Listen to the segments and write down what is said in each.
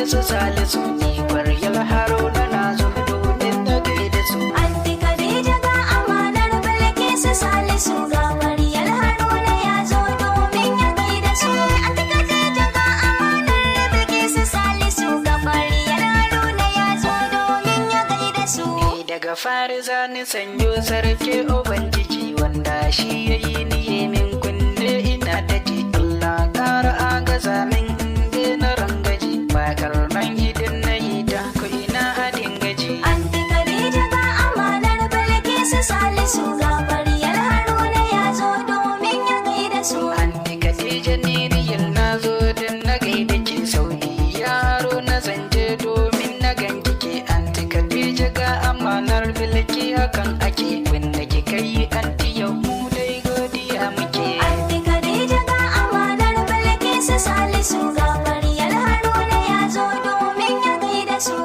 Bilkisu Salisu ni Kwaryar Haruna na zo domin na gaida su. Anti Khadija ga amanar Bilkisu Salisu ga Kwaryar Haruna ya zo domin ya gaida su. Anti Khadija ga amanar Bilkisu Salisu ga Kwaryar Haruna ya zo domin ya gaida su. Ni daga fari zani sanyo sarki Ubangiji wanda shi yayi ni min kunne ina da ji. Allah ƙara agaza min inda na rangaji bakar nan idan na yi ta ko ina adin gaji. Anti Khadija ga amanar Bilkisu Salisu ga Kwaryar Haruna ya zo domin ya gaida su. Anti Khadija ni riyal na zo don na gaida ke saudi yaro na zanje domin na ganki ke. Anti Khadija ga amanar Bilki hakan ake wanda kika yi anti yau mu dai godiya muke. Anti Khadija ga amanar Bilkisu Salisu ga Kwaryar Haruna ya zo domin ya gaida su.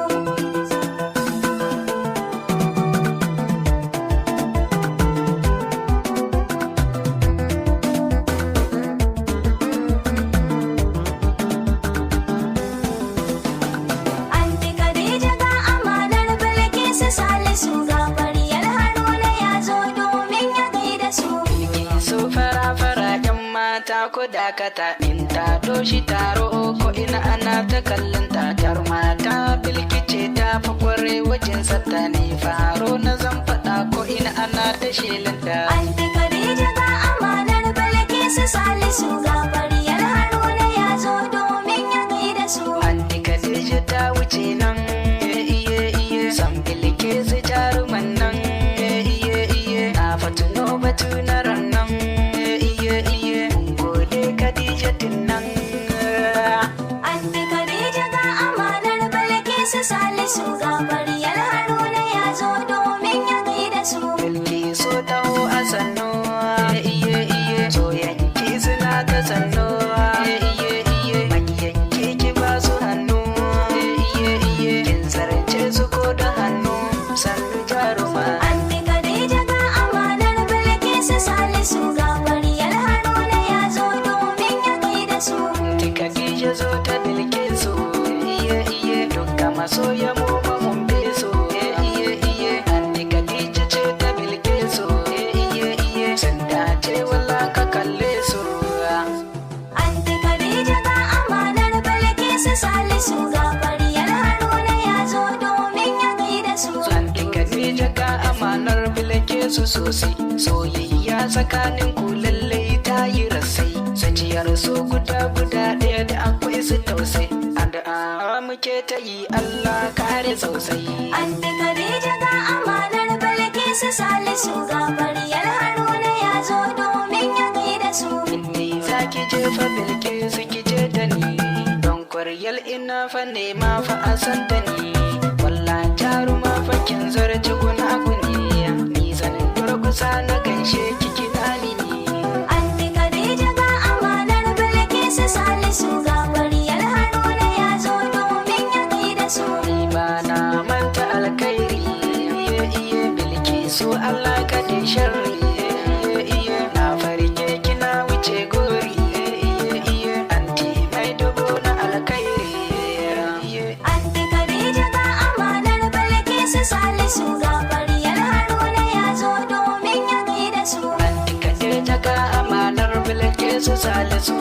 Anti Khadija ga amanar Bilkisu Salisu ga Kwaryar Haruna ya zo domin ya gaida su. Bilkisu fara-fara yan mata ko dakata in ta doshi taro ko ina ana ta kallon tatar mata. Bilkice ta fi kware wajen sata ne faro na zan faɗa ko ina ana ta shelinta. Anti Khadija ga amanar Bilkisu Salisu ga Kwaryar Haruna ya zo domin ya gaida su. Anti Khadija ta wuce nan iye san Bilkisu jaruman nan iye na fatuno batu na rannan iye gode Khadija din nan. Anti Khadija ga amanar Bilkisu Salisu ga Kwaryar Haruna ya zo domin ya gaida su. Bilkisu taho a sannu iye soyanki suna ta sannu iye makiyanki ki ba su hannu iye kin zarce su ko da hannu sannu jaruma. Anti Khadija ga amanar Bilkisu Salisu ga Kwaryar Haruna ya zo domin ya gaida su. Anti Khadija zo ta Bilkisu iye dukkan masoya mu ba mun bi su iye Anti Khadija ce ta Bilkisu iye sun dace walla ka kalle su. Anti Khadija ga amanar Bilkisu Salisu ga Kwaryar Haruna ya zo domin ya gaida su. Anti Khadija ga amanar Bilkisu sosai soyayya tsakanin ku lallai ta yi rasai zuciyar su guda ɗaya da akwai su tausai addu'a muke ta yi Allah kare sosai. Anti Khadija ga amanar Bilkisu Salisu ga Kwaryar Haruna ya zo domin ya gaida su. Inni za ki jefa Bilkisu ki je da ni don Kwaryar ina fa nema fa a san da ni walla jaruma fa kin zarci guna guni ni zan durkusa na gaishe ki kina mini. Anti Khadija ga amanar Bilkisu Salisu ga Kwaryar Haruna ya zo domin ya gaida su. Ni ba na manta alkhairi iye Bilkisu Allah ka da sharri iye na farke kina wuce gori iye anti mai dubo na alkhairi iye. Anti Khadija ga amanar Bilkisu Salisu ga Kwaryar Haruna ya zo domin ya gaida su. Anti Khadija ga amanar Bilkisu Salisu